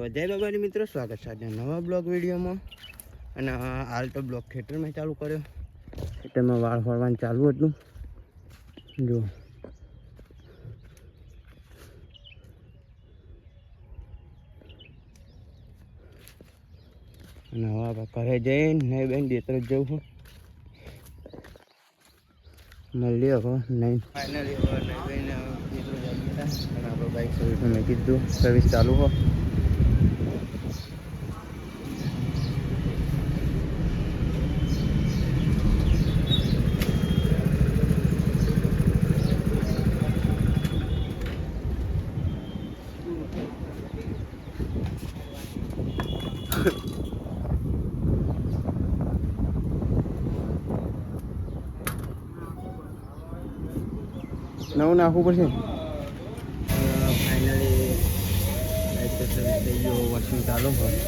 જય બાબાની મિત્રો, સ્વાગત છે આજના નવા બ્લોગ વિડીયોમાં. અને હાલ તો બ્લોગ ખેતરમાં ચાલુ કર્યો. ખેતરમાં વાળ ફરવાનું ચાલુ હતું. જો અને હવે આપણે ઘરે જઈને નહીં બેન દેતર જ જવું છું. મળીએ હવે નહીં. ફાઇનલી હવે નહીં બેન મિત્રો જઈ ગયા અને આપણે બાઇક સર્વિસમાં મેં કીધું સર્વિસ ચાલુ હો. નવું નાખવું પડશે. ફાઇનલી બાઇક સર્વિસ થઈ ગયો, વોશિંગ ચાલુ હોય.